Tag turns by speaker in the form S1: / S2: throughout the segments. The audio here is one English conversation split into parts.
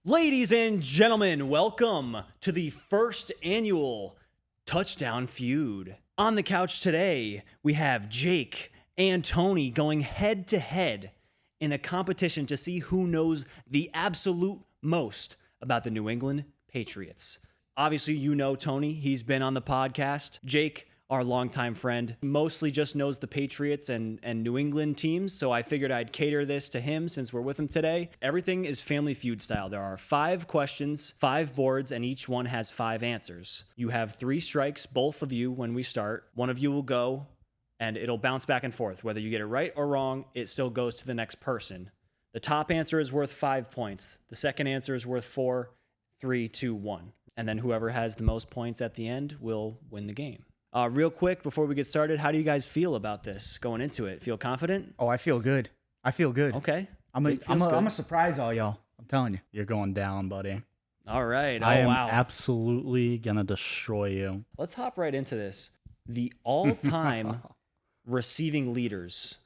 S1: Ladies and gentlemen, welcome to the first annual Touchdown Feud. On the couch today, we have Jake and Tony going head to head in a competition to see who knows the absolute most about the New England Patriots. Obviously, you know Tony. He's been on the podcast. Jake, our longtime friend, mostly just knows the Patriots and New England teams, so I figured I'd cater this to him since we're with him today. Everything is Family Feud style. There are 5 questions, 5 boards, and each one has 5 answers. You have 3 strikes, both of you, when we start. One of you will go, and it'll bounce back and forth. Whether you get it right or wrong, it still goes to the next person. The top answer is worth 5 points. The second answer is worth 4, 3, 2, 1. And then whoever has the most points at the end will win the game. Real quick, before we get started, how do you guys feel about this going into it? Feel confident?
S2: Oh, I feel good.
S1: Okay.
S2: I'm a surprise all y'all. I'm telling you.
S3: You're going down, buddy.
S1: All right.
S3: I am
S1: Wow.
S3: absolutely going to destroy you.
S1: Let's hop right into this. The all-time receiving leaders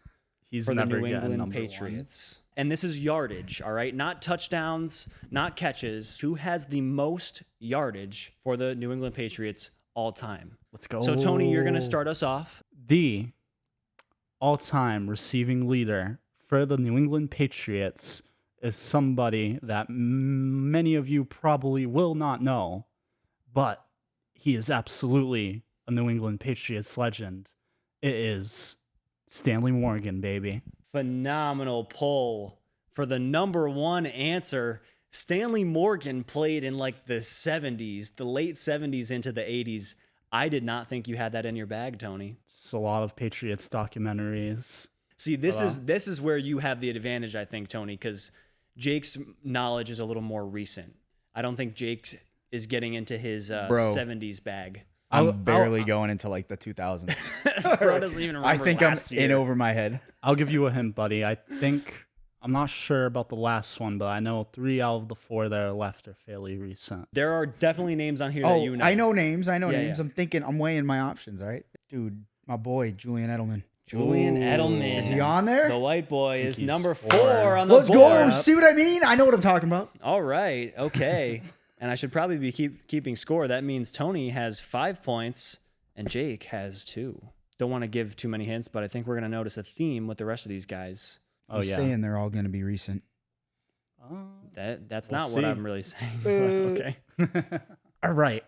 S3: He's
S1: for the
S3: never
S1: New
S3: getting
S1: England
S3: number
S1: Patriots. And this is yardage, all right? Not touchdowns, not catches. Who has the most yardage for the New England Patriots all time?
S3: Let's go.
S1: So, Tony, you're going to start us off.
S3: The all-time receiving leader for the New England Patriots is somebody that many of you probably will not know, but he is absolutely a New England Patriots legend. It is Stanley Morgan, baby.
S1: Phenomenal pull for the number one answer. Stanley Morgan played in like the 70s, the late 70s into the 80s. I did not think you had that in your bag, Tony.
S3: It's a lot of Patriots documentaries.
S1: See, this is where you have the advantage, I think, Tony, because Jake's knowledge is a little more recent. I don't think Jake is getting into his 70s bag.
S2: I'm barely going into like the 2000s.
S1: Bro doesn't even remember
S2: I think I'm
S1: last year.
S2: in over my head.
S3: I'll give you a hint, buddy. I'm not sure about the last one, but I know 3 out of the 4 that are left are fairly recent.
S1: There are definitely names on here that you know.
S2: I know names.
S1: Yeah.
S2: I'm weighing my options, all right? Dude, my boy, Julian Edelman.
S1: Julian Edelman.
S2: Is he on there?
S1: The white boy is
S3: he's
S1: number
S3: 4.
S1: 4 on the
S2: Let's
S1: board.
S2: go. See what I mean? I know what I'm talking about.
S1: All right. Okay. And I should probably be keeping score. That means Tony has 5 points and Jake has 2. Don't want to give too many hints, but I think we're going to notice a theme with the rest of these guys.
S3: Oh,
S2: He's
S3: yeah.
S2: saying they're all going to be recent.
S1: That's
S3: We'll
S1: not
S3: see.
S1: what I'm really saying. Okay.
S3: All right.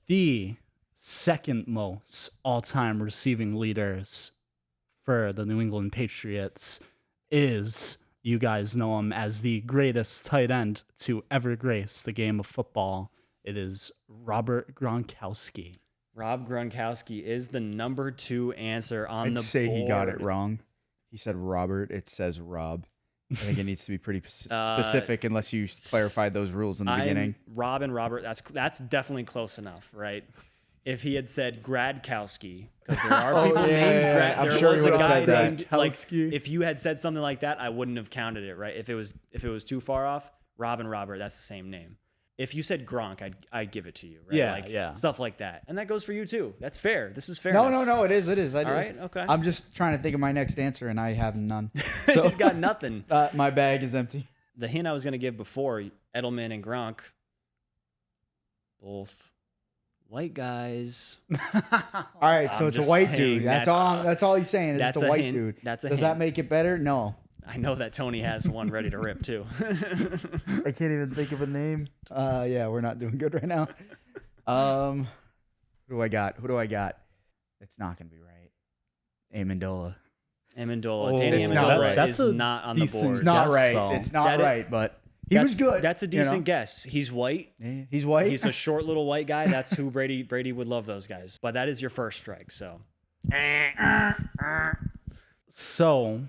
S3: The second most all-time receiving leaders for the New England Patriots is, you guys know him as the greatest tight end to ever grace the game of football. It is Robert Gronkowski.
S1: Rob Gronkowski is the number 2 answer on the
S2: I'd say
S1: board.
S2: he got it wrong. He said Robert. It says Rob. I think it needs to be pretty specific unless you clarified those rules in the beginning.
S1: Rob and Robert, that's definitely close enough, right? If he had said Gradkowski, because there are people named Grad.
S2: I'm
S1: There
S2: sure
S1: was
S2: he
S1: a
S2: would've
S1: guy
S2: said that.
S1: named like.
S3: Kowski.
S1: If you had said something like that, I wouldn't have counted it, right? If it was too far off, Rob and Robert, that's the same name. If you said Gronk, I'd give it to you, right?
S3: Yeah,
S1: like,
S3: yeah.
S1: Stuff like that, and that goes for you too. That's fair. This is fair.
S2: No. It is.
S1: All right, okay.
S2: I'm just trying to think of my next answer, and I have none.
S1: So he's got nothing.
S2: My bag is empty.
S1: The hint I was gonna give before, Edelman and Gronk, both white guys.
S2: All right, so
S1: I'm
S2: it's a
S1: just
S2: white
S1: saying,
S2: dude. That's all he's saying is
S1: that's
S2: it's a
S1: a
S2: white
S1: hint.
S2: dude.
S1: That's a
S2: Does
S1: hint.
S2: that make it better? No.
S1: I know that Tony has one ready to rip too.
S2: I can't even think of a name. Yeah, we're not doing good right now. Who do I got? It's not gonna be right. Amendola.
S1: Amendola.
S3: Oh,
S1: Danny
S2: it's not
S1: Amendola
S2: right.
S3: That's
S1: is
S3: a
S1: not on the
S3: decent
S1: board.
S2: It's not
S3: guess,
S2: right.
S3: though.
S2: It's not
S1: That is-
S2: right, but he was good.
S1: That's a
S2: you know?
S1: decent guess. He's white.
S2: Yeah, he's white.
S1: He's a short little white guy. That's who Brady would love those guys. But that is your first strike. So
S3: So,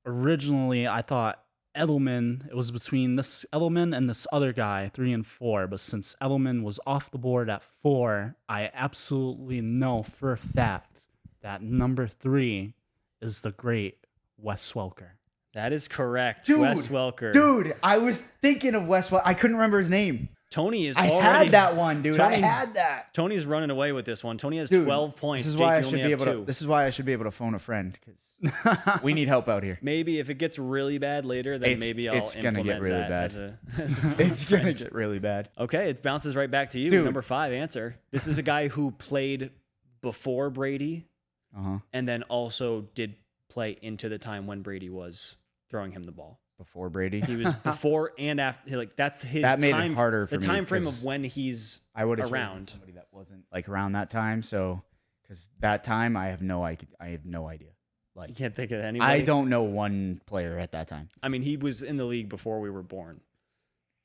S3: originally, I thought Edelman, it was between this Edelman and this other guy, 3 and 4. But since Edelman was off the board at 4, I absolutely know for a fact that number 3 is the great Wes Welker.
S1: that is correct.
S2: Dude,
S1: Wes Welker.
S2: Dude, I was thinking of Wes. I couldn't remember his name.
S1: Tony is
S2: I
S1: already.
S2: had that one, dude. I
S1: Tony-
S2: had that.
S1: Tony's running away with this one. Tony has
S2: Dude,
S1: 12 points.
S2: This is
S1: Jake,
S2: why I
S1: you
S2: should
S1: only
S2: be
S1: have
S2: able
S1: 2.
S2: to. This is why I should be able to phone a friend because we need help out here.
S1: Maybe if it gets really bad later, then maybe I'll
S2: it's gonna get
S1: implement
S2: really
S1: that
S2: bad.
S1: as a
S2: It's gonna
S1: friend.
S2: get really bad.
S1: Okay, it bounces right back to you.
S2: Dude.
S1: Number 5 answer. This is a guy who played before Brady and then also did play into the time when Brady was throwing him the ball.
S2: Before Brady,
S1: He was before and after. Like that's his.
S2: That made
S1: time,
S2: it harder for
S1: the
S2: me
S1: time frame
S2: 'cause
S1: of when he's
S2: I would have
S1: around.
S2: somebody that wasn't like around that time. So, because that time I have no idea.
S1: You
S2: Like
S1: can't think of anybody.
S2: I don't know one player at that time.
S1: I mean, he was in the league before we were born.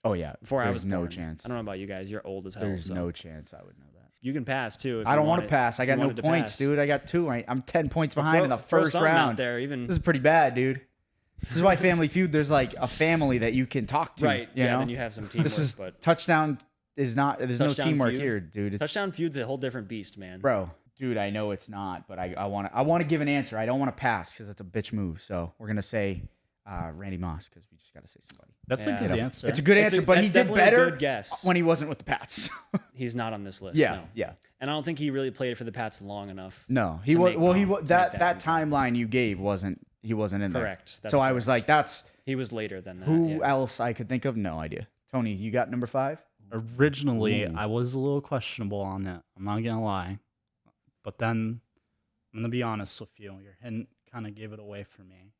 S2: Oh yeah,
S1: Before I
S2: there's
S1: was
S2: no
S1: born.
S2: chance.
S1: I don't know about you guys. You're old as hell.
S2: There's
S1: so
S2: no chance I would know that.
S1: You can pass too. If
S2: I
S1: you
S2: don't want
S1: want
S2: to pass. I got no points, dude. I got 2. I'm 10 points behind in the
S1: Throw
S2: first
S1: something out
S2: round.
S1: there, even
S2: This is pretty bad, dude. This is why Family Feud. There's like a family that you can talk to.
S1: right.
S2: You know?
S1: Then you have some teamwork.
S2: This is
S1: but
S2: touchdown. Is not. There's no
S1: Touchdown
S2: teamwork
S1: Feud?
S2: here, dude. It's,
S1: Touchdown Feud's a whole different beast, man.
S2: bro, dude. I know it's not, but I want to give an answer. I don't want to pass because it's a bitch move. So we're gonna say Randy Moss because we just got to say somebody.
S3: That's
S1: Yeah.
S3: a good
S2: You know?
S3: answer.
S2: It's a good answer, but he
S1: that's
S2: did
S1: definitely a
S2: better
S1: good guess.
S2: when he wasn't with the Pats.
S1: He's not on this list.
S2: yeah,
S1: no.
S2: yeah.
S1: And I don't think he really played for the Pats long enough.
S2: No, he
S1: To
S2: was.
S1: make-
S2: Well, he
S1: to
S2: was
S1: make
S2: that
S1: that
S2: timeline you gave wasn't. He wasn't in there.
S1: Correct. That's
S2: So I was like, that's
S1: He was later than that.
S2: who
S1: yeah.
S2: else I could think of. No idea. Tony, you got number 5?
S3: Originally,
S2: Ooh.
S3: I was a little questionable on it. I'm not gonna lie, but then I'm gonna be honest with you. Your hint kind of gave it away for me.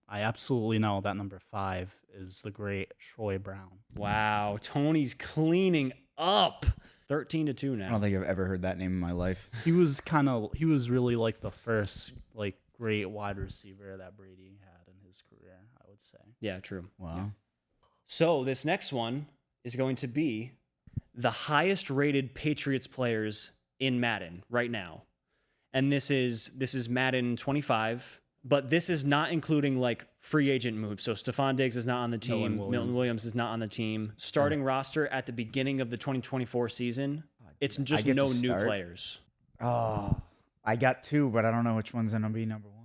S3: I absolutely know that number 5 is the great Troy Brown.
S1: Wow. Tony's cleaning up. 13-2
S2: I
S1: now.
S2: don't think I've ever heard that name in my life.
S3: He was really like the first like great wide receiver that Brady had in his career, I would say.
S1: Yeah, true.
S2: Wow.
S1: So this next one is going to be the highest rated Patriots players in Madden right now. And this is Madden 25, but this is not including like free agent moves. So Stephon Diggs is not on the team. Milton Williams is not on the team. Starting roster at the beginning of the 2024 season, it's just
S2: get
S1: no
S2: to
S1: new
S2: start?
S1: players.
S2: Oh, I got 2, but I don't know which one's gonna be number 1.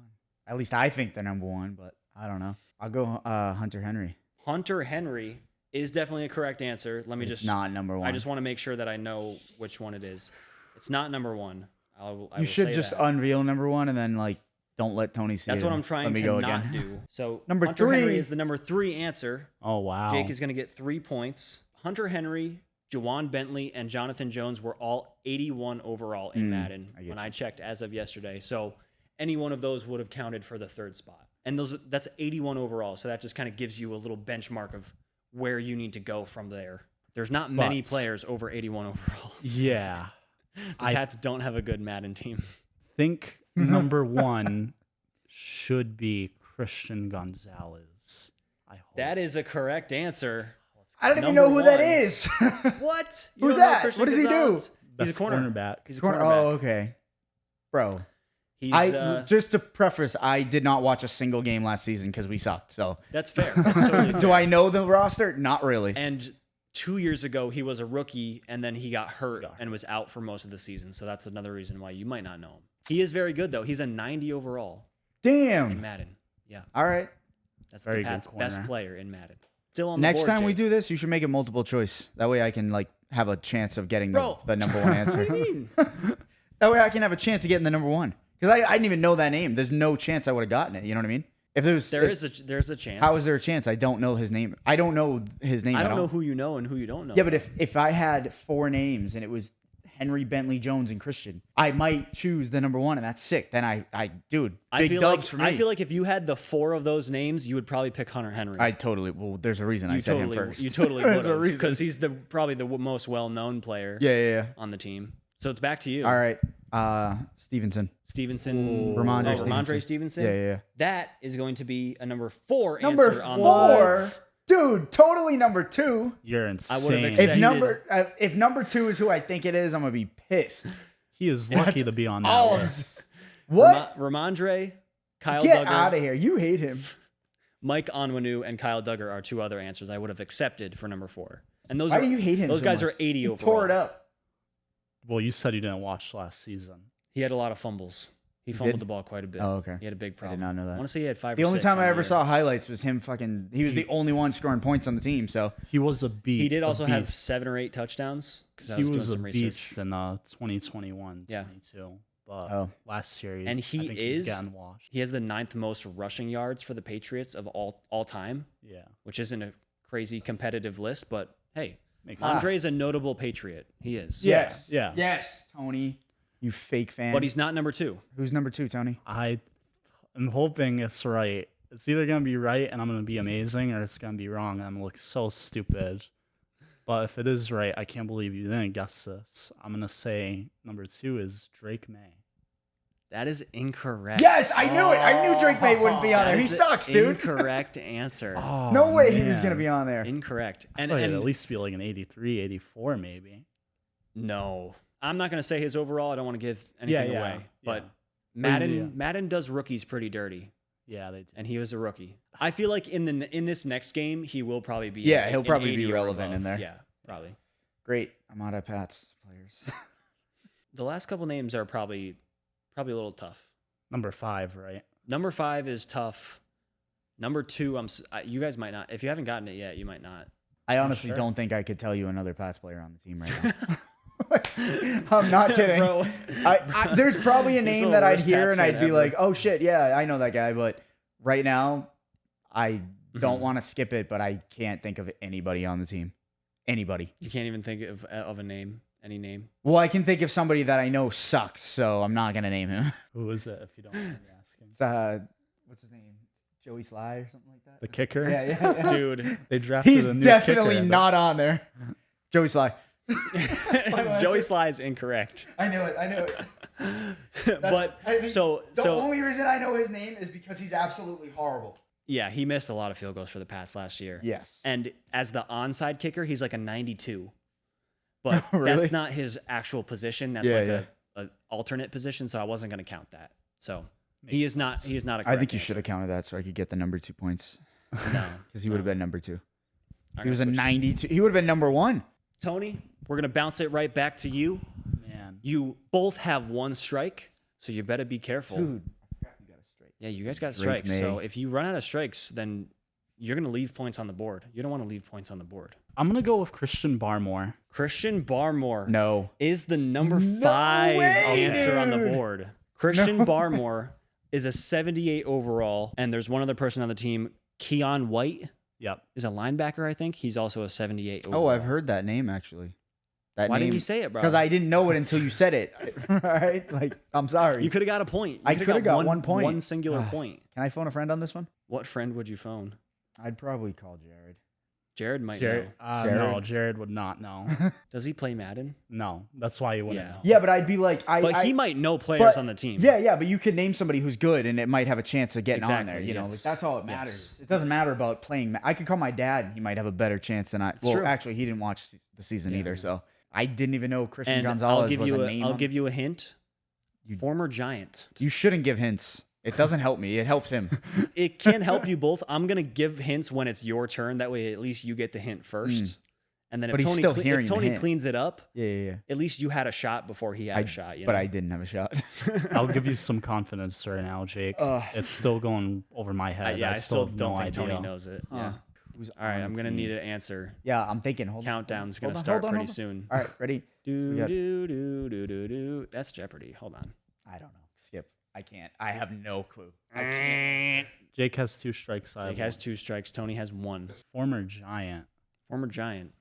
S2: At least I think they're number 1, but I don't know. I'll go Hunter Henry.
S1: Hunter Henry is definitely a correct answer. Let me
S2: It's
S1: just
S2: not number 1.
S1: I just want to make sure that I know which one it is. It's not number 1. I
S2: You
S1: will
S2: should
S1: say
S2: just
S1: that.
S2: unveil number 1 and then like don't let Tony see
S1: That's
S2: it.
S1: what I'm trying
S2: Let me
S1: to
S2: go
S1: not
S2: again.
S1: do. So
S2: Number
S1: Hunter Henry
S2: 3.
S1: is the number 3 answer.
S3: Oh wow.
S1: Jake is going to get 3 points. Hunter Henry, Juwan Bentley, and Jonathan Jones were all 81 overall in Madden
S2: I get
S1: when
S2: you.
S1: I checked as of yesterday. So any one of those would have counted for the 3rd spot. And that's 81 overall. So that just kind of gives you a little benchmark of where you need to go from there. There's not many
S3: But-
S1: players over 81 overall.
S3: Yeah.
S1: The
S3: I
S1: Pats don't have a good Madden team.
S3: think number 1 should be Christian Gonzalez. I hope.
S1: That is a correct answer.
S2: I don't even
S1: Number
S2: know who that
S1: 1.
S2: is.
S1: What? You
S2: Who's
S1: don't know
S2: that?
S1: Christian
S2: What does he do?
S1: Gonzalez? He's
S3: Best
S1: a corner.
S3: cornerback.
S1: He's a
S2: Oh,
S1: cornerback.
S2: okay. Bro,
S1: He's,
S2: just to preface, I did not watch a single game last season because we sucked. So,
S1: that's fair. That's totally fair.
S2: do I know the roster? Not really.
S1: And 2 years ago, he was a rookie, and then he got hurt and was out for most of the season. So that's another reason why you might not know him. He is very good, though. He's a 90 overall in
S2: Damn.
S1: Madden. Yeah,
S2: All right.
S1: that's
S3: Very
S1: the
S3: good
S1: Pats' best
S3: corner.
S1: player in Madden. Still on the
S2: Next
S1: board,
S2: time we
S1: Jake.
S2: do this, you should make it multiple choice. That way I can like have a chance of getting
S1: Bro.
S2: the number 1 answer.
S1: What do you mean?
S2: That way I can have a chance of getting the number 1. Because I didn't even know that name. There's no chance I would have gotten it. You know what I mean? If there's
S1: There's a chance.
S2: how is there a chance? I don't know his name. I don't know his name
S1: I
S2: at
S1: don't know
S2: all.
S1: who you know and who you don't know.
S2: Yeah, but if I had 4 names and it was Henry, Bentley, Jones, and Christian, I might choose the number 1, and that's sick. Then dude,
S1: I
S2: big
S1: feel
S2: dubs
S1: like
S2: for me.
S1: I feel like if you had the 4 of those names, you would probably pick Hunter Henry.
S2: Well, there's a reason I said him first.
S1: You totally
S2: There's
S1: would
S2: a
S1: have
S2: reason.
S1: because he's probably the most well-known player
S2: Yeah.
S1: on the team. So it's back to you.
S2: All right, Stevenson.
S1: Stevenson.
S2: Ramondre
S1: Stevenson.
S2: Yeah.
S1: That is going to be a number 4
S2: Number
S1: answer on the
S2: 4,
S1: board.
S2: dude. Totally number 2.
S3: You're
S1: I would've
S3: insane.
S1: accepted-
S2: If number 2 is who I think it is, I'm gonna be pissed.
S3: He is lucky to be on that
S2: all I'm
S3: list.
S2: What?
S1: Ramondre, Kyle
S2: Get
S1: Duggar,
S2: out of here! You hate him.
S1: Mike Onwenu, and Kyle Duggar are 2 other answers I would have accepted for number 4. And those
S2: Why
S1: are
S2: do you hate him?
S1: those
S2: so
S1: guys
S2: much?
S1: are 80
S2: He
S1: overall.
S2: tore it up.
S3: Well, you said you didn't watch last season.
S1: He had a lot of fumbles. He fumbled the ball quite a bit.
S2: Oh, okay.
S1: He had a big
S2: I
S1: problem.
S2: did not know that.
S1: I want to say he had 5
S2: The
S1: or
S2: only
S1: 6
S2: time
S1: on
S2: I
S1: the
S2: ever
S1: year.
S2: saw highlights was him fucking. He was the only one scoring points on the team. So
S3: He was a beast.
S1: He did also have
S3: beast.
S1: 7 or 8 touchdowns because I
S3: He
S1: was doing
S3: was a
S1: some research.
S3: beast in 2021,
S1: Yeah.
S3: 22. But last year,
S1: And
S3: I think he's gotten washed.
S1: He has the 9th most rushing yards for the Patriots of all time,
S3: Yeah.
S1: which isn't a crazy competitive list, but hey,
S3: Makes
S1: Andre is a notable Patriot. He is.
S3: Yeah. Yeah.
S2: Yes, Tony, you fake fan.
S1: But he's not number 2.
S2: Who's number 2, Tony?
S3: I'm hoping it's right. It's either going to be right and I'm going to be amazing, or it's going to be wrong and I'm going to look so stupid. But if it is right, I can't believe you didn't guess this. I'm going to say number 2 is Drake May.
S1: That is incorrect.
S2: Yes, I knew it. I knew Drake May wouldn't be on
S1: That
S2: there. He
S1: is the
S2: sucks, dude.
S1: Incorrect answer.
S3: Oh,
S2: No way he was
S3: man.
S2: gonna be on there.
S1: Incorrect.
S3: I
S1: And,
S3: thought it'd
S1: and
S3: at least be like an 83, 84 maybe.
S1: no, I'm not going to say his overall. I don't want to give anything away. But
S3: Madden
S1: Madden does rookies pretty dirty,
S3: Yeah, they do.
S1: and he was a rookie. I feel like in this next game, he will probably be.
S2: Yeah, he'll
S1: an
S2: probably
S1: 80
S2: be
S1: or
S2: relevant
S1: above.
S2: in there.
S1: Yeah, probably.
S2: Great. I'm out of Pat's players.
S1: The last couple names are probably a little tough.
S3: Number 5, right?
S1: Number 5 is tough. Number 2, you guys might not. If you haven't gotten it yet, you might not.
S2: I honestly
S3: sure.
S2: don't think I could tell you another Pats player on the team right now. I'm not kidding.
S1: Bro.
S2: There's probably a
S1: You're
S2: name
S1: the
S2: that I'd
S1: worst
S2: hear
S1: Pats
S2: and
S1: fan
S2: I'd be
S1: ever.
S2: like, oh shit, yeah, I know that guy. But right now, I don't
S1: Mhm.
S2: want to skip it, but I can't think of anybody on the team. Anybody.
S1: You can't even think of a name, any name.
S2: Well, I can think of somebody that I know sucks, so I'm not going to name him.
S3: Who is it, if you don't mind me asking?
S2: It's, what's his name? Joey Sly or something like that?
S3: The kicker?
S2: Yeah.
S1: Dude,
S3: They drafted
S2: He's
S3: a new
S2: definitely
S3: kicker,
S2: not on there. Joey Sly.
S1: Joey Sly is incorrect.
S2: I knew it.
S1: But so
S2: only reason I know his name is because he's absolutely horrible.
S1: yeah, he missed a lot of field goals for the Pats last year.
S2: Yes.
S1: And as the onside kicker, he's like a 92. But
S2: Really?
S1: that's not his actual position. That's a alternate position, so I wasn't going to count that. So he is not a correct
S2: I think you
S1: answer.
S2: should have counted that so I could get the number 2 points.
S1: No.
S2: Because he would have been number 2.
S1: I'm
S2: He was a
S1: gonna switch.
S2: 92. He would have been number 1.
S1: Tony, we're going to bounce it right back to you.
S3: Man.
S1: You both have 1 strike, so you better be careful.
S2: Dude, I forgot you got a straight.
S1: Yeah, you guys got
S2: Drake
S1: strikes.
S2: May.
S1: So if you run out of strikes, then you're going to leave points on the board. You don't want to leave points on the board.
S3: I'm going to go with Christian Barmore.
S1: Christian Barmore
S2: No.
S1: is the number
S2: No
S1: 5
S2: way,
S1: answer on the
S2: dude.
S1: board. Christian
S2: No.
S1: Barmore is a 78 overall, and there's one other person on the team, Keon White,
S3: Yep.
S1: is a linebacker, I think. He's also a 78 overall.
S2: Oh, I've heard that name actually.
S1: Why didn't you say it, bro?
S2: Because I didn't know it until you said it. Right? Like, I'm sorry.
S1: You could have got a point. You
S2: I coulda got 1 point.
S1: One singular
S2: Ah.
S1: point.
S2: Can I phone a friend on this one?
S1: What friend would you phone?
S2: I'd probably call Jared.
S1: Jared might
S3: Jared,
S1: know.
S2: Jared?
S3: No, Jared would not know.
S1: Does he play Madden?
S3: No, that's why you wouldn't
S1: Yeah.
S3: know.
S2: Yeah, but I'd be like,
S1: But he might know players
S2: but-
S1: on the team.
S2: Yeah, but you could name somebody who's good, and it might have a chance of getting on there.
S1: Exactly,
S2: You know,
S1: yes.
S2: like, that's all it matters.
S1: Yes.
S2: It doesn't matter about playing. I could call my dad, and he might have a better chance than I. Well,
S1: true.
S2: actually, he didn't watch the season either, so I didn't even know Christian
S1: And
S2: Gonzalez was a name.
S1: I'll give you a hint.
S2: You-
S1: Former Giant.
S2: You shouldn't give hints. It doesn't help me. It helps him.
S1: It can help you both. I'm gonna give hints when it's your turn. That way, at least you get the hint first. And then if
S2: But he's
S1: Tony,
S2: still
S1: cle-
S2: hearing
S1: if
S2: the
S1: Tony
S2: hint.
S1: cleans it up,
S2: Yeah.
S1: at least you had a shot before he had a shot. You know?
S2: But I didn't have a shot.
S3: I'll give you some confidence right now, Jake.
S2: Ugh.
S3: It's still going over my head.
S1: yeah, I still
S3: have
S1: don't
S3: no
S1: think
S3: idea.
S1: Tony knows it. Yeah.
S2: Who's
S1: All right,
S2: on
S1: I'm
S2: the
S1: gonna
S2: team?
S1: need an answer.
S2: Yeah, I'm thinking. Hold on.
S1: Countdown's
S2: Hold
S1: gonna
S2: on,
S1: start
S2: hold on,
S1: pretty
S2: hold on.
S1: soon.
S2: All right, ready?
S1: Do
S2: got-
S1: do do do do do. That's Jeopardy. Hold on.
S2: I don't know. Skip. I can't. I have no clue. I can't.
S3: Jake has 2 strikes. I
S1: Jake
S3: have
S1: has 2 strikes. Tony has 1.
S3: one. Former Giant.
S1: Former Giant.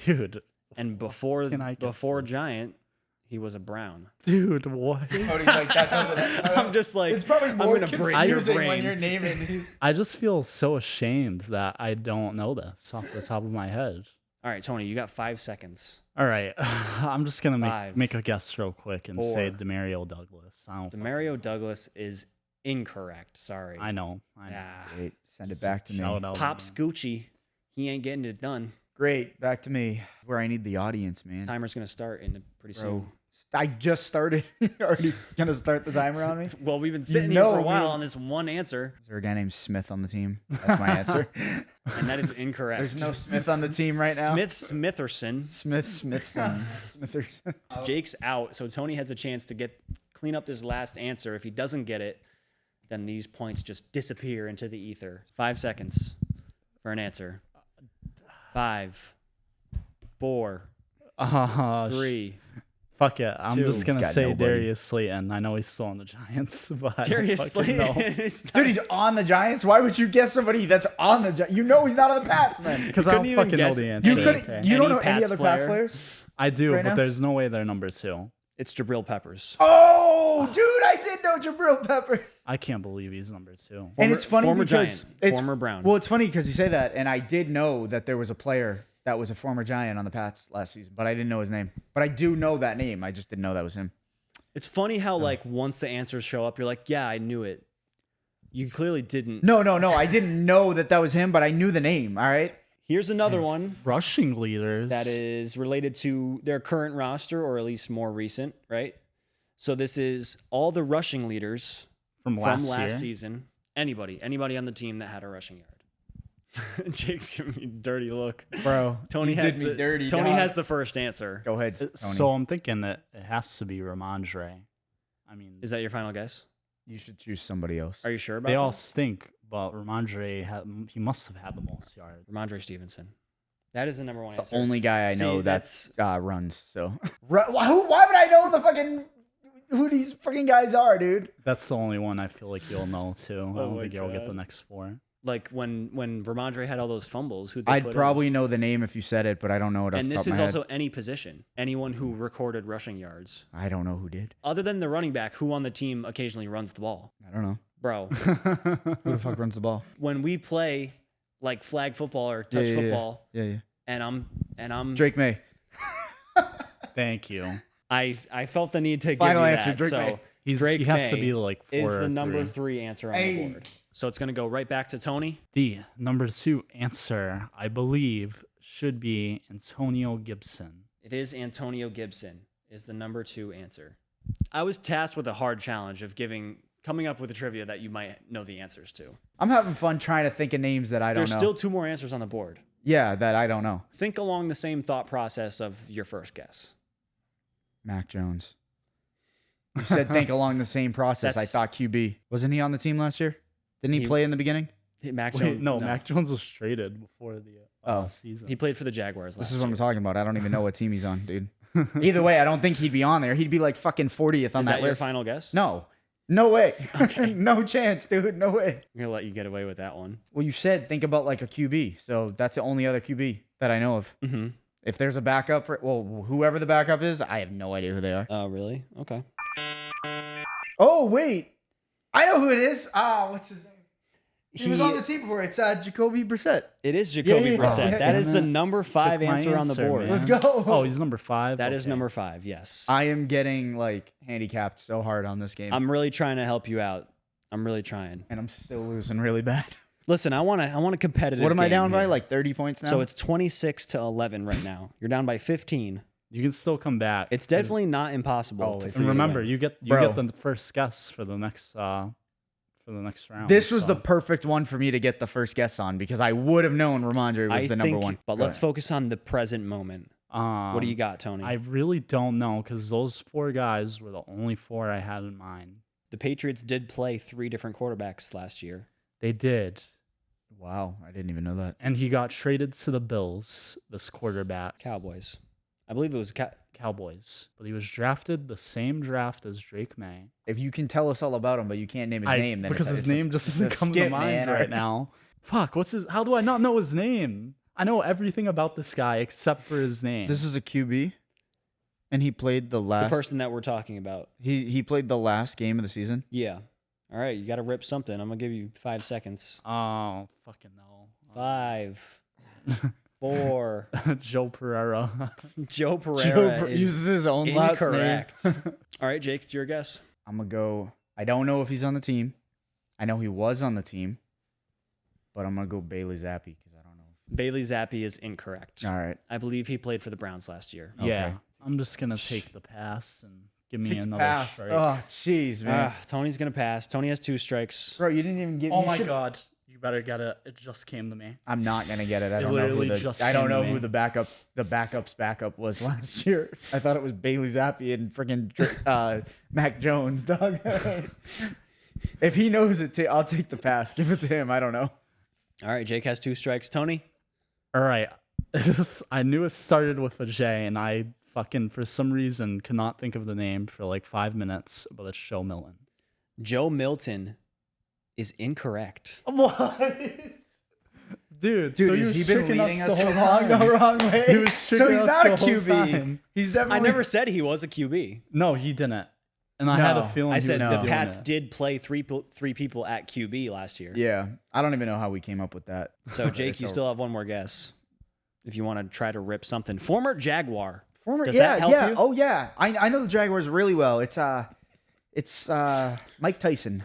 S3: Dude.
S1: And before
S3: Can I guess
S1: before
S3: this?
S1: Giant, he was a Brown.
S3: Dude, what?
S2: Cody's like, that doesn't.
S1: I'm just like,
S2: It's probably
S1: I'm
S2: more
S1: gonna break your
S2: confusing
S1: brain.
S2: when you're naming these.
S3: I just feel so ashamed that I don't know this off the top of my head.
S1: All right, Tony, you got 5 seconds.
S3: All right. I'm just going to
S1: 5,
S3: make a guess real quick and say
S1: 4.
S3: Demario Douglas. I don't
S1: Demario Douglas is incorrect. Sorry.
S3: I know.
S1: Ah,
S2: Great. Send it back to me.
S3: Shout out.
S1: Pop Scoochie. He ain't getting it done.
S2: Great. Back to me. Where I need the audience, man.
S1: Timer's gonna start in pretty
S2: Bro,
S1: soon.
S2: I just started. You're already gonna start the timer on me. Is
S1: Well, we've been sitting here for a
S2: know
S1: while
S2: me.
S1: on this one answer,
S2: there a guy named Smith on the team? That's my answer.
S1: and that is incorrect.
S2: There's no Smith on the team right now.
S1: Smitherson.
S2: Smithson. Smitherson.
S1: Jake's out, so Tony has a chance to clean up this last answer. If he doesn't get it, then these points just disappear into the ether. 5 seconds for an answer. 5, 4, 3.
S3: Fuck it. I'm
S1: Two.
S3: just gonna
S2: He's got
S3: say
S2: nobody.
S3: Darius Slayton. I know he's still on the Giants, but I don't
S1: Darius
S3: fucking know.
S1: Slayton.
S2: Dude, he's on the Giants. Why would you guess somebody that's on the Giants? You know he's not on the Pats then.
S3: Because
S1: You
S3: I
S1: couldn't
S3: don't
S1: even
S3: fucking know
S1: guess
S3: the
S1: it.
S3: answer.
S2: You couldn't.
S3: okay?
S2: You don't
S1: Any
S2: know any
S1: Pats
S2: other Pats
S1: player?
S2: players?
S3: I do,
S2: right
S3: but
S2: now?
S3: there's no way they're number 2.
S1: It's Jabril Peppers.
S2: Oh, dude, I did know Jabril Peppers.
S3: I can't believe he's number 2.
S2: And it's funny
S1: former
S2: because
S1: Giant,
S2: it's
S1: former Brown.
S2: Well, it's funny because you say that, and I did know that there was a player that was a former Giant on the Pats last season, but I didn't know his name. But I do know that name. I just didn't know that was him.
S1: It's funny how like once the answers show up, you're like, yeah, I knew it. You clearly didn't.
S2: No. I didn't know that was him, but I knew the name. All right.
S1: Here's another one
S3: Rushing leaders.
S1: that is related to their current roster, or at least more recent, right? So this is all the rushing leaders
S3: from last year.
S1: season. Anybody on the team that had a rushing yard. Jake's giving me a dirty look.
S3: Bro.
S1: Tony
S2: You
S1: has
S2: did me
S1: the
S2: dirty,
S1: Tony
S2: dog.
S1: has the first answer.
S2: Go ahead, Tony.
S3: So I'm thinking that it has to be Ramondre. I mean,
S1: Is that your final guess?
S2: You should choose somebody else.
S1: Are you sure about
S3: they
S1: that?
S3: all stink, but Ramondre he must have had the most yards.
S1: Ramondre Stevenson. That is the number one
S2: It's
S1: answer.
S2: the only guy I know
S1: See,
S2: that's runs. So why would I know the fucking who these fucking guys are, dude?
S3: That's the only one I feel like you'll know too. I don't
S1: my
S3: think you'll get the
S1: God.
S3: next 4.
S1: Like when Ramondre had all those fumbles, who'd they
S2: I'd
S1: put in?
S2: probably know the name if you said it, but I don't know it off
S1: And
S2: the top
S1: this
S2: of my
S1: is
S2: head.
S1: also any position. Anyone who recorded rushing yards.
S2: I don't know who did.
S1: Other than the running back, who on the team occasionally runs the ball?
S2: I don't know.
S1: Bro,
S2: Who the fuck runs the ball?
S1: when we play like flag football or touch
S2: Yeah.
S1: football,
S2: Yeah.
S1: and I'm
S2: Drake May.
S3: Thank you.
S1: I felt the need to
S2: Final
S1: give you
S2: answer,
S1: that.
S2: Drake
S1: So
S2: May.
S3: He
S1: Drake
S3: has to
S1: May
S3: be like 4
S1: is
S3: or
S1: the number
S3: 3.
S1: 3 answer on
S2: Hey.
S1: the board. So it's gonna go right back to Tony.
S3: The number 2 answer, I believe, should be Antonio Gibson.
S1: It is Antonio Gibson is the number 2 answer. I was tasked with a hard challenge of coming up with a trivia that you might know the answers to.
S2: I'm having fun trying to think of names that I don't
S1: There's
S2: know.
S1: still 2 more answers on the board.
S2: Yeah, that I don't know.
S1: Think along the same thought process of your first guess.
S2: Mac Jones. You said think along the same process. I
S1: That's-
S2: thought QB. Wasn't he on the team last year? Didn't he
S1: He-
S2: play in the beginning?
S1: Mac
S3: Wait,
S1: Jones.
S3: no, Mac Jones was traded before the season.
S1: He played for the Jaguars last
S2: This is what I'm
S1: year.
S2: talking about. I don't even know what team he's on, dude. Either way, I don't think he'd be on there. He'd be like fucking 40th on
S1: Is
S2: that
S1: that your
S2: list.
S1: final guess?
S2: No. No way.
S1: Okay.
S2: No chance, dude. No way.
S1: I'm going to let you get away with that one.
S2: Well, you said think about like a QB. So that's the only other QB that I know of.
S1: Mm-hmm.
S2: If there's a backup, whoever the backup is, I have no idea who they are.
S1: Oh, really? Okay.
S2: Oh, wait. I know who it is. What's his name? He was
S1: He-
S2: on the team before. It's Jacoby Brissett.
S1: It is Jacoby
S2: yeah,
S1: Brissett.
S2: yeah.
S1: That is the
S3: Damn it.
S1: number 5
S3: Took my
S1: answer on the
S3: answer,
S1: board.
S3: man.
S2: Let's go.
S3: Oh, he's number 5?
S1: That is
S3: Okay.
S1: number 5, yes.
S2: I am getting like handicapped so hard on this game.
S1: I'm really trying to help you out. I'm really trying.
S2: and I'm still losing really bad.
S1: Listen, I want a competitive
S2: What am I
S1: game
S2: down by?
S1: here.
S2: Like 30 points now?
S1: So it's 26-11 right now. You're down by 15.
S3: You can still come back.
S1: It's definitely not impossible.
S2: Oh,
S1: to
S2: wait.
S1: for
S3: and
S1: you to
S3: remember,
S1: win.
S3: you get
S2: Bro.
S3: the first guess for the next round.
S2: This was
S3: so.
S2: the perfect one for me to get the first guess on because I would have known Ramondre was
S1: I
S2: the number
S1: think-
S2: one.
S1: But
S2: Go
S1: let's
S2: ahead.
S1: focus on the present moment. What do you got, Tony?
S3: I really don't know because those 4 guys were the only 4 I had in mind.
S1: The Patriots did play 3 different quarterbacks last year.
S3: They did.
S2: Wow, I didn't even know that.
S3: And he got traded to the Bills, this quarterback.
S1: Cowboys. I believe it was
S3: Cowboys. But he was drafted the same draft as Drake May.
S2: If you can tell us all about him, but you can't name his name, then
S3: because
S2: it's
S3: his
S2: a-
S3: name just
S2: it's
S3: doesn't
S2: a
S3: come to
S2: skip,
S3: mind
S2: man.
S3: right now. Fuck, how do I not know his name? I know everything about this guy except for his name.
S2: This is a QB, and he played the
S1: the
S2: last.
S1: person that we're talking about.
S2: He played the last game of the season.
S1: Yeah. All right, you got to rip something. I'm going to give you 5 seconds.
S3: Oh, fucking no.
S1: 5, 4.
S3: Joe Pereira.
S1: Joe Pereira is
S2: uses his own last name.
S1: incorrect. All right, Jake, it's your guess.
S2: I'm gonna go. I don't know if he's on the team. I know he was on the team, but I'm gonna go Bailey Zappi because I don't know.
S1: Bailey Zappi is incorrect.
S2: All right.
S1: I believe he played for the Browns last year.
S3: Yeah,
S2: Okay.
S3: I'm just gonna take the pass and give me
S2: Take the
S3: another
S2: pass.
S3: strike.
S2: Oh, jeez, man.
S1: Tony's going to pass. Tony has 2 strikes.
S2: Bro, you didn't even give.
S3: Oh
S2: you
S3: my
S2: should-
S3: god. You better get it. It just came to me.
S2: I'm not gonna get it. I
S3: It
S2: don't know who
S3: literally just
S2: I don't
S3: came
S2: know
S3: to
S2: who
S3: me.
S2: the backup's backup was last year. I thought it was Bailey Zappi and freaking Mac Jones, dog. If he knows it, I'll take the pass. Give it to him. I don't know.
S1: All right, Jake has 2 strikes. Tony?
S3: All right. I knew it started with a J, and I fucking, for some reason, could not think of the name for like 5 minutes, but it's Joe Milton.
S1: Joe Milton is incorrect.
S3: What? Dude, so
S2: has he been leading us
S3: the whole
S2: along the
S3: time.
S2: wrong
S3: He
S2: way?
S3: was
S2: So
S3: tricking
S2: he's
S3: us
S2: not a
S3: the whole
S2: QB.
S3: time.
S2: He's definitely.
S1: I never said he was a QB.
S3: No, he didn't. And I had a
S2: No.
S3: feeling
S1: I
S3: he
S1: said
S3: was
S1: the
S3: doing
S1: Pats
S3: it.
S1: did play three people at QB last year.
S2: Yeah, I don't even know how we came up with that.
S1: So, Jake,
S2: It's
S1: you
S2: all-
S1: still have one more guess. If you want to try to rip something. Former Jaguar.
S2: Former,
S1: Does
S2: yeah,
S1: that help
S2: yeah.
S1: you?
S2: Oh yeah, I know the Jaguars really well. It's Mike Tyson.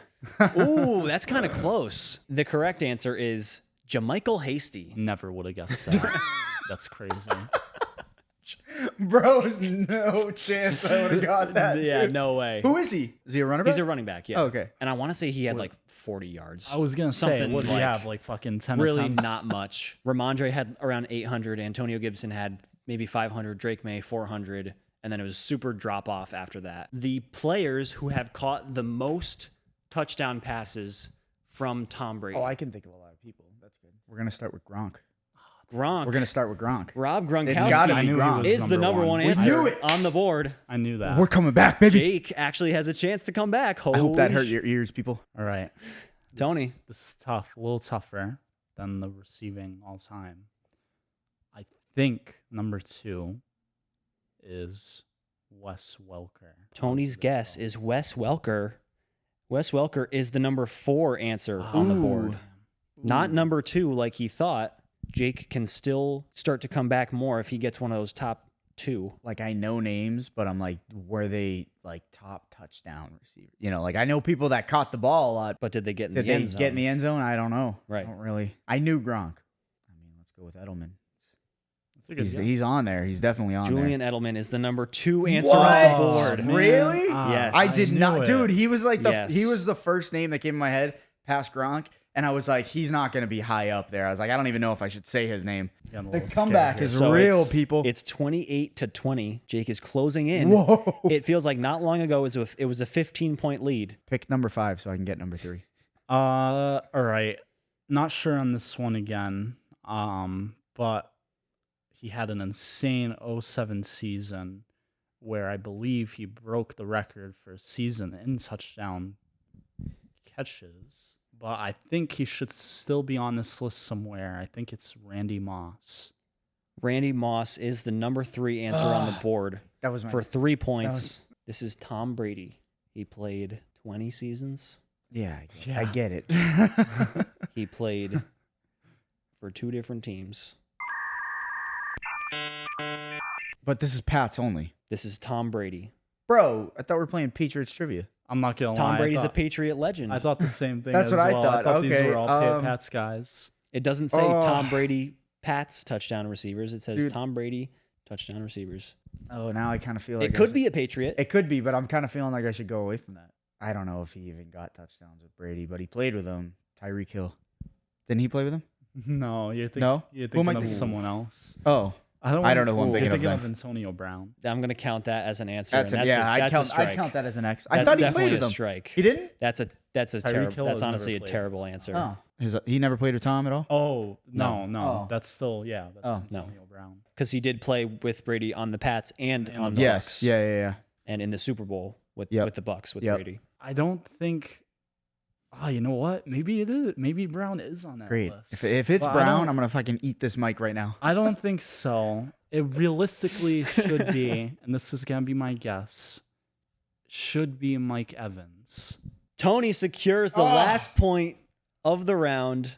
S1: Ooh, that's kind of close. The correct answer is Jamichael Hasty.
S3: Never would have guessed that. That's crazy.
S2: Bros, no chance I would have got that.
S1: Yeah,
S2: dude.
S1: no way.
S2: Who is he? Is he a runner back?
S1: He's a running back, yeah.
S2: Oh, okay.
S1: And I want to say he had like 40 yards.
S3: I was going to say,
S1: Something
S3: what did he
S1: like-
S3: have? Like fucking 10
S1: Really
S3: attempts?
S1: not much. Ramondre had around 800. Antonio Gibson had maybe 500. Drake May 400. And then it was super drop off after that. The players who have caught the most touchdown passes from Tom Brady.
S2: Oh, I can think of a lot of people. That's good. We're gonna start with Gronk.
S1: Gronk.
S2: We're gonna start with Gronk.
S1: Rob
S2: It's gotta
S1: Gronkowski
S2: be
S3: knew he
S2: Gronk.
S3: was
S1: is the number one
S2: We
S1: answer
S2: knew it.
S1: on the board.
S3: I knew that.
S2: We're coming back, baby.
S1: Jake actually has a chance to come back.
S2: I hope that
S1: Holy
S2: hurt your ears, people.
S3: All right.
S1: Tony.
S3: This is tough. A little tougher than the receiving all time. I think number 2 is Wes Welker.
S1: Tony's guess is Wes Welker. Wes Welker is the number 4 answer on the board. Not number 2 like he thought. Jake can still start to come back more if he gets one of those top 2.
S2: Like I know names, but I'm like, were they like top touchdown receiver? You know, like I know people that caught the ball a lot.
S1: But did they get in
S2: Did
S1: the
S2: they
S1: end zone?
S2: get in the end zone? I don't know.
S1: Right.
S2: I don't really. I knew Gronk. I mean, let's go with Edelman.
S3: That's a good guess.
S2: He's on there. He's definitely on there.
S1: Julian Edelman is the number 2 answer
S2: What?
S1: on the board.
S3: Man.
S2: Really?
S1: Yes.
S2: I did
S3: knew
S2: not,
S3: it.
S2: dude. He was like
S1: Yes.
S2: he was the first name that came in my head past Gronk, and I was like, he's not gonna be high up there. I was like, I don't even know if I should say his name.
S3: Getting a
S2: The
S3: little
S2: comeback
S3: scared
S2: is
S3: here.
S1: So
S2: real,
S1: it's-
S2: people.
S1: It's 28-20. Jake is closing in.
S2: Whoa.
S1: It feels like not long ago it was a 15-point lead.
S2: Pick number 5 so I can get number 3.
S3: All right. Not sure on this one again. But he had an insane 07 season where I believe he broke the record for season in touchdown catches. But I think he should still be on this list somewhere. I think it's Randy Moss.
S1: Randy Moss is the number 3 answer on the board
S2: That was my
S1: for 3 points.
S2: was-
S1: This is Tom Brady. He played 20 seasons.
S2: Yeah, I
S3: Yeah.
S2: get it.
S1: He played for 2 different teams.
S2: But this is Pat's only.
S1: This is Tom Brady.
S2: Bro, I thought we were playing Patriots trivia.
S3: I'm not gonna lie.
S1: Tom
S3: I
S1: Brady's a
S3: thought-
S1: Patriot legend.
S3: I thought the same thing.
S2: That's
S3: as
S2: what I
S3: well.
S2: thought.
S3: These
S2: Okay,
S3: were all Pat's guys.
S1: It doesn't say
S2: Oh.
S1: Tom Brady Pat's touchdown receivers. It says
S2: Dude.
S1: Tom Brady touchdown receivers.
S2: Oh, now I kind of feel like
S1: It could be a Patriot.
S2: It could be, but I'm kind of feeling like I should go away from that. I don't know if he even got touchdowns with Brady, but he played with him. Tyreek Hill. Didn't he play with him?
S3: No, you're thinking.
S2: No?
S3: You're
S2: Who am I
S3: thinking of
S2: thinking?
S3: someone else.
S2: Oh, I don't know who I'm
S3: You're
S2: thinking of
S3: thinking
S2: then.
S3: of Antonio Brown.
S1: I'm going to count that as an answer.
S2: that's
S1: and
S2: a,
S1: that's
S2: yeah.
S1: a, that's a
S2: I'd
S1: strike.
S2: count that as an X. I
S1: That's
S2: thought he
S1: definitely
S2: played with
S1: a
S2: him.
S1: strike.
S2: He didn't.
S1: That's
S3: Tyreek Hill has
S1: honestly
S3: never
S1: a
S3: played.
S1: terrible answer.
S2: Oh, he never played with Tom at all.
S3: Oh
S1: No.
S3: no.
S2: Oh.
S3: That's still That's
S2: Oh.
S1: No.
S3: Antonio Brown.
S1: Because he did play with Brady on the Pats and on the
S2: Yes.
S1: Bucks.
S2: Yeah.
S1: And in the Super Bowl with
S2: Yep.
S1: the Bucks with
S2: Yep.
S1: Brady.
S3: I don't think. Oh, you know what? Maybe it is. Maybe Brown is on that
S2: Great.
S3: list.
S2: If it's
S3: But I
S2: Brown,
S3: don't-
S2: I'm gonna fucking eat this mic right now.
S3: I don't think so. It realistically should be, and this is gonna be my guess. Should be Mike Evans.
S1: Tony secures the
S2: Oh.
S1: last point of the round.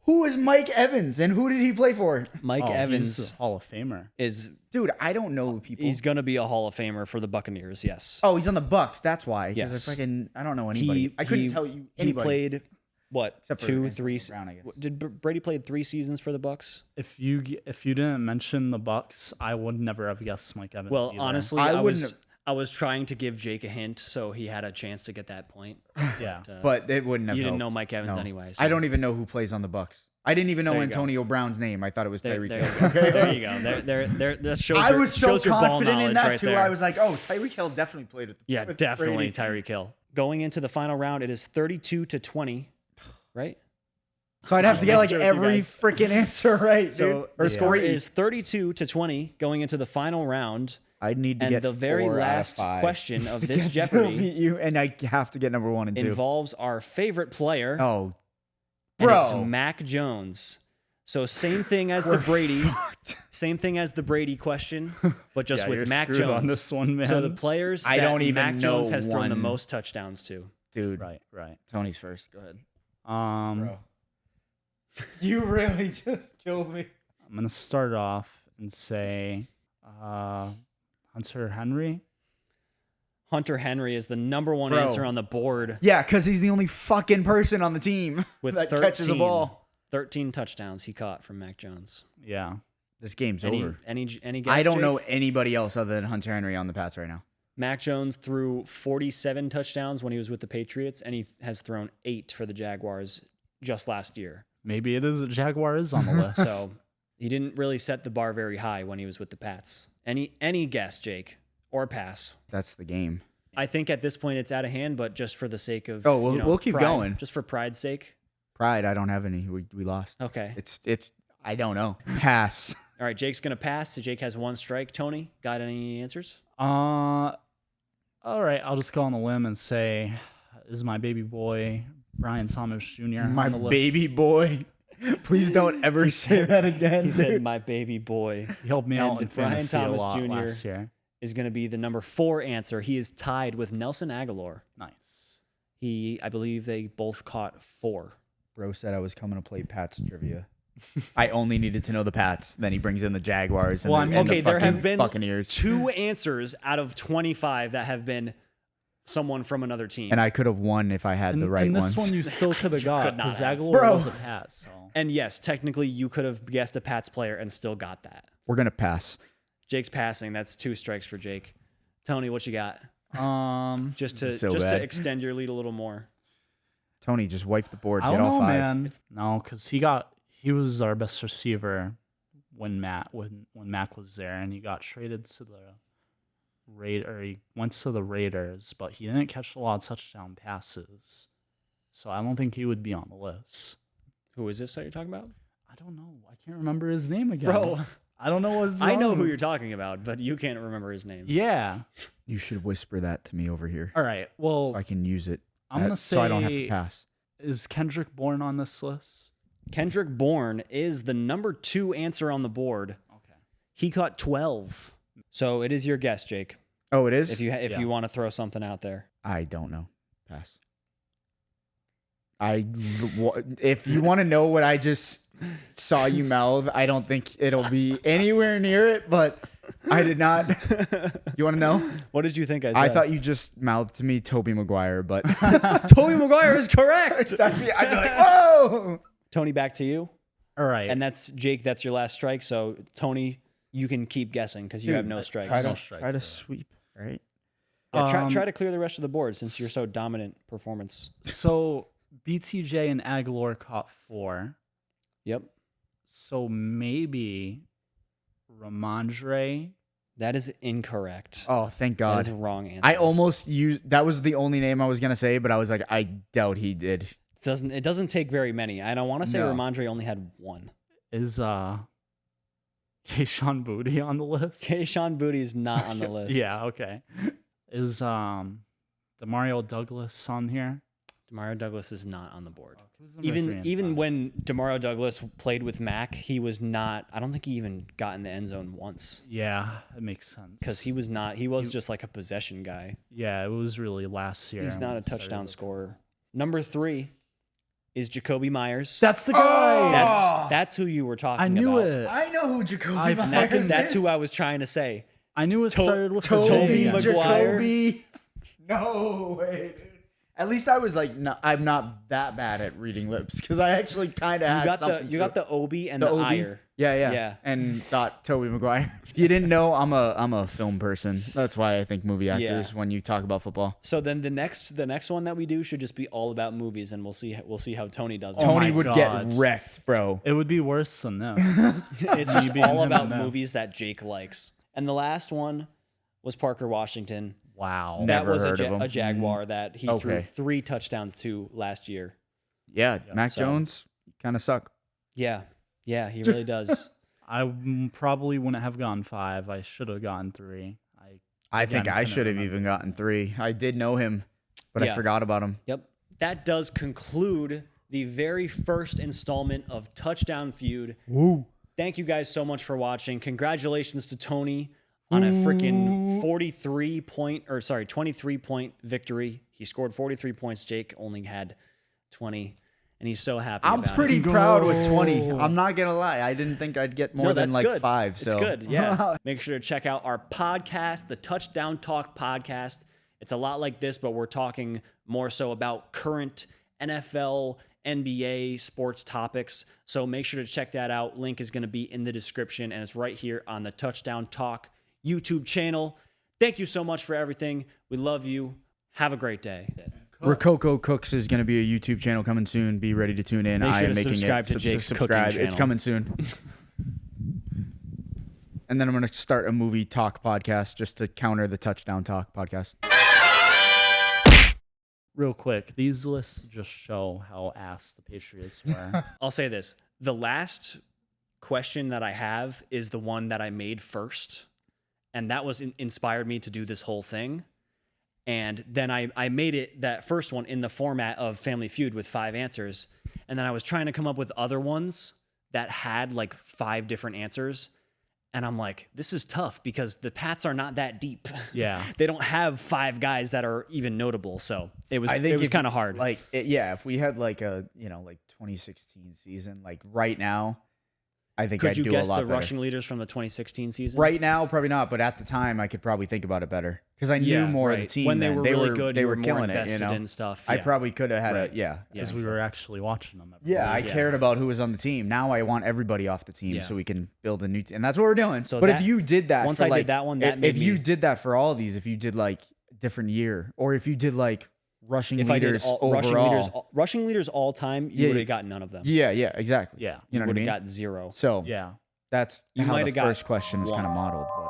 S2: Who is Mike Evans and who did he play for?
S1: Mike
S3: Oh,
S1: Evans
S3: he's a Hall of Famer.
S1: is
S2: Dude, I don't know people.
S1: he's going to be a Hall of Famer for the Buccaneers, yes.
S2: Oh, he's on the Bucks. That's why. Because
S1: Yes.
S2: I don't know anybody. I couldn't tell you anybody.
S1: He played what?
S2: Except for
S1: 2,
S2: Antonio
S1: 3
S2: Brown, I guess.
S1: Did Brady played 3 seasons for the Bucks?
S3: If you didn't mention the Bucks, I would never have guessed Mike Evans.
S1: Well,
S3: either.
S1: honestly,
S2: I
S1: I was
S2: wouldn't
S1: I was trying to give Jake a hint so he had a chance to get that point.
S3: Yeah.
S2: But it wouldn't have
S1: you didn't
S2: helped.
S1: know Mike Evans
S2: No.
S1: anyway.
S2: I don't even know who plays on the Bucks. I didn't even know
S1: There you go.
S2: Antonio Brown's name. I thought it was Tyreek
S1: There
S2: Hill.
S1: you go. There you go. That shows
S2: I
S1: your,
S2: was so
S1: shows your ball
S2: confident in
S1: knowledge
S2: that
S1: right
S2: too.
S1: there.
S2: I was like, oh, Tyreek Hill definitely played with
S1: Yeah,
S2: with
S1: definitely
S2: Brady.
S1: Tyreek Hill. Going into the final round, it is 32-20, right?
S2: So I'd have to get like
S1: Sure with you
S2: every
S1: guys.
S2: freaking answer right,
S1: So
S2: dude. Or
S1: the score
S2: three.
S1: is 32-20 going into the final round.
S2: I'd need to
S1: And
S2: get
S1: the very
S2: 4 out of
S1: last
S2: 5
S1: question of
S2: to
S1: this
S2: get to
S1: Jeopardy
S2: beat you, and I have to get number 1 and 2.
S1: involves our favorite player,
S2: Oh,
S1: and
S2: bro.
S1: it's Mac Jones. So same thing as the Brady, same thing as the Brady question, but just
S3: Yeah,
S1: with
S3: you're
S1: Mac
S3: screwed
S1: Jones.
S3: on this one, man.
S1: So the players
S2: I
S1: that
S2: don't even
S1: Mac Jones
S2: know
S1: has thrown the
S2: one.
S1: most touchdowns to.
S2: Dude,
S3: Right.
S2: Tony's first. Go ahead.
S3: Bro.
S2: You really just killed me.
S3: I'm gonna start off and say Hunter Henry.
S1: Hunter Henry is the number one
S2: Bro.
S1: answer on the board
S2: Yeah, because he's the only fucking person on the team
S1: with
S2: that
S1: 13,
S2: catches a ball.
S1: 13 touchdowns he caught from Mac Jones.
S3: Yeah.
S2: This game's
S1: Any
S2: over.
S1: guess,
S2: I don't
S1: Jake?
S2: know anybody else other than Hunter Henry on the Pats right now.
S1: Mac Jones threw 47 touchdowns when he was with the Patriots, and he has thrown 8 for the Jaguars just last year.
S3: Maybe it is a Jaguar is on the list.
S1: So he didn't really set the bar very high when he was with the Pats. Any guess, Jake, or pass?
S2: That's the game.
S1: I think at this point it's out of hand, but just for the sake of
S2: Oh, we'll keep
S1: pride,
S2: going.
S1: just for pride's sake.
S2: Pride, I don't have any. We lost.
S1: Okay.
S2: It's I don't know. Pass.
S1: All right, Jake's gonna pass. So Jake has 1 strike. Tony, got any answers?
S3: All right, I'll just go on a limb and say, is my baby boy Brian Thomas Jr.
S2: My
S3: on the list?
S2: baby boy. Please don't ever say that again.
S1: He said,
S2: dude.
S1: "My baby boy."
S3: He helped me out
S1: And
S3: in
S1: Brian
S3: fantasy
S1: Thomas
S3: a lot
S1: Jr.
S3: last year.
S1: Is going to be the number 4 answer. He is tied with Nelson Aguilar.
S3: Nice.
S1: I believe they both caught 4.
S2: Bro said I was coming to play Pats trivia. I only needed to know the Pats. Then he brings in the Jaguars and,
S3: Well,
S2: the,
S3: I mean,
S2: and
S1: okay,
S2: the
S1: there
S2: fucking
S1: have been
S2: Buccaneers.
S1: 2 answers out of 25 that have been someone from another team.
S2: And I could have won if I had the right
S3: and this
S2: ones.
S3: one you still could have got
S1: could not
S3: because
S1: have.
S3: Aguilar
S2: Bro.
S3: was a pass. So.
S1: And yes, technically you could have guessed a Pats player and still got that.
S2: We're gonna pass.
S1: Jake's passing. That's 2 strikes for Jake. Tony, what you got? Just to
S2: So
S1: just to
S2: bad.
S1: extend your lead a little more.
S2: Tony, just wipe the board.
S3: I
S2: Get
S3: don't
S2: all
S3: know,
S2: 5.
S3: man. No, because he was our best receiver when Mac was there, and he got traded to the he went to the Raiders, but he didn't catch a lot of touchdown passes, so I don't think he would be on the list.
S1: Who is this that you're talking about?
S3: I don't know. I can't remember his name again.
S1: Bro,
S3: I don't know what's
S1: I know
S3: wrong.
S1: who you're talking about, but you can't remember his name.
S3: Yeah.
S2: You should whisper that to me over here
S3: All right. Well,
S2: so I can use it.
S3: I'm gonna say
S2: so I don't have to pass.
S3: Is Kendrick Bourne on this list?
S1: Kendrick Bourne is the number 2 answer on the board.
S3: Okay.
S1: He caught 12. So it is your guess, Jake.
S2: Oh, it is.
S1: If
S3: Yeah.
S1: you want to throw something out there.
S2: I don't know. Pass. If you want to know what I just saw you mouth, I don't think it'll be anywhere near it, but I did not. You want to know?
S1: What did you think I said?
S2: I thought you just mouthed to me Tobey Maguire, but
S1: Tobey Maguire is correct.
S2: I'd be like, whoa!
S1: Tony, back to you.
S3: All right.
S1: And that's Jake, that's your last strike. So Tony, you can keep guessing because you have no strikes.
S2: Try
S3: No
S2: to,
S3: strikes
S2: try to
S3: there.
S2: sweep, right?
S1: Yeah, try to clear the rest of the board since you're so dominant performance.
S3: So BTJ and Aguilar caught 4.
S1: Yep.
S3: So maybe Ramondre.
S1: That is incorrect.
S2: Oh, thank
S1: That is a
S2: God.
S1: wrong answer.
S2: I almost used, that was the only name I was going to say, but I was like, I doubt he did.
S1: It doesn't take very many. I don't want to say
S2: No.
S1: Ramondre only had 1.
S3: Is Keyshawn Booty on the list?
S1: Kayshawn Booty is not on the list.
S3: Yeah, okay. Is Demario Douglas on here?
S1: Demario Douglas is not on the board.
S3: Who's number 3 and
S1: Even
S3: 5?
S1: when Demario Douglas played with Mac, he was not. I don't think he even got in the end zone once
S3: Yeah, it makes sense.
S1: because he was not. He was just like a possession guy.
S3: Yeah, it was really last year.
S1: He's
S3: when
S1: not
S3: we
S1: a
S3: started
S1: touchdown
S3: looking.
S1: scorer. Number 3 is Jacoby Myers.
S3: That's the guy.
S1: That's who you were talking
S3: I knew
S1: about.
S3: it.
S2: I know who Jacoby
S3: I
S1: And
S2: Myers is.
S1: that's who I was trying to say.
S3: I knew it started with a J
S2: Toby
S3: again.
S1: Maguire.
S2: Jacoby. No way, dude. At least I was like, no, I'm not that bad at reading lips because I actually kind of had something.
S1: You got the Obi and the
S2: Obi?
S1: ire.
S2: Yeah. And thought Tobey Maguire. If you didn't know, I'm a film person. That's why I think movie actors when you talk about football.
S1: So then the next one that we do should just be all about movies, and we'll see how Tony does.
S2: Tony
S3: my
S2: would
S3: God.
S2: get wrecked, bro.
S3: It would be worse than this.
S1: It's just
S3: being
S1: all
S3: him
S1: about
S3: in this.
S1: movies that Jake likes. And the last one was Parker Washington.
S3: Wow.
S2: Never
S1: That was
S2: heard of him.
S1: a Jaguar that he threw
S2: Okay.
S1: 3 touchdowns to last year.
S2: Yeah, Mac
S1: so-
S2: Jones kind of suck.
S1: Yeah, he really does.
S3: I probably wouldn't have gone 5. I should have gone 3.
S2: I think
S3: Again,
S2: I
S3: couldn't
S2: should have
S3: remember
S2: even gotten 3. I did know him, but
S1: Yeah.
S2: I forgot about him.
S1: Yep. That does conclude the very first installment of Touchdown Feud.
S2: Woo.
S1: Thank you guys so much for watching. Congratulations to Tony on a freaking 23-point victory. He scored 43 points. Jake only had 20, and he's so happy.
S2: I'm
S1: about
S2: pretty
S1: it.
S2: proud with 20. I'm not going to lie. I didn't think I'd get more
S1: No,
S2: than
S1: that's
S2: like
S1: good.
S2: 5. So
S1: It's good. Yeah. Make sure to check out our podcast, the Touchdown Talk podcast. It's a lot like this, but we're talking more so about current NFL, NBA sports topics. So make sure to check that out. Link is going to be in the description, and it's right here on the Touchdown Talk YouTube channel. Thank you so much for everything. We love you. Have a great day.
S2: Rococo Cooks is going to be a YouTube channel coming soon. Be ready to tune in.
S1: Make
S2: I
S1: sure
S2: am
S1: to
S2: making
S1: subscribe
S2: it.
S1: to Jake's cooking
S2: subscribe. It's
S1: channel.
S2: coming soon. And then I'm going to start a movie talk podcast just to counter the Touchdown Talk podcast.
S3: Real quick, these lists just show how ass the Patriots were.
S1: I'll say this. The last question that I have is the one that I made first. And that was inspired me to do this whole thing. And then I made it, that first one, in the format of Family Feud with 5 answers. And then I was trying to come up with other ones that had like 5 different answers. And I'm like, this is tough because the Pats are not that deep.
S3: Yeah.
S1: They don't have 5 guys that are even notable. So it was
S2: if-
S1: kind of hard.
S2: Like, if we had like a, like 2016 season, like right now, I think
S1: Could
S2: I'd
S1: you
S2: do a
S1: guess
S2: lot
S1: the
S2: better.
S1: rushing leaders from the 2016 season?
S2: Right now, probably not, but at the time, I could probably think about it better because I knew
S1: Yeah,
S2: more of the
S1: right.
S2: team.
S1: When they
S2: then.
S1: were really good,
S2: they
S1: you
S2: were
S1: were more
S2: killing it.
S1: invested in stuff.
S2: I
S1: Yeah.
S2: probably could have had
S1: Right.
S2: yeah.
S3: Because we were actually watching them. Every
S2: Yeah, I
S3: week.
S2: cared about who was on the team. Now I want everybody off the team
S1: Yeah.
S2: so we can build a new team. And that's what we're doing.
S1: So
S2: but
S1: that-
S2: if you did that,
S1: once
S2: for
S1: I did
S2: like,
S1: that one, that
S2: if
S1: made
S2: you
S1: me-
S2: did that for all of these, if you did like different year, or if you did like rushing
S1: If I did
S2: leaders
S1: all,
S2: overall,
S1: rushing leaders all time, you
S2: Yeah,
S1: would
S2: yeah.
S1: have got none of them.
S2: yeah, exactly.
S3: Yeah.
S2: You know what I
S1: would
S2: mean?
S1: have got 0.
S2: So
S3: Yeah.
S2: that's
S1: You
S2: how
S1: might
S2: the
S1: have got
S2: first question was kind of
S1: one.
S2: modeled. But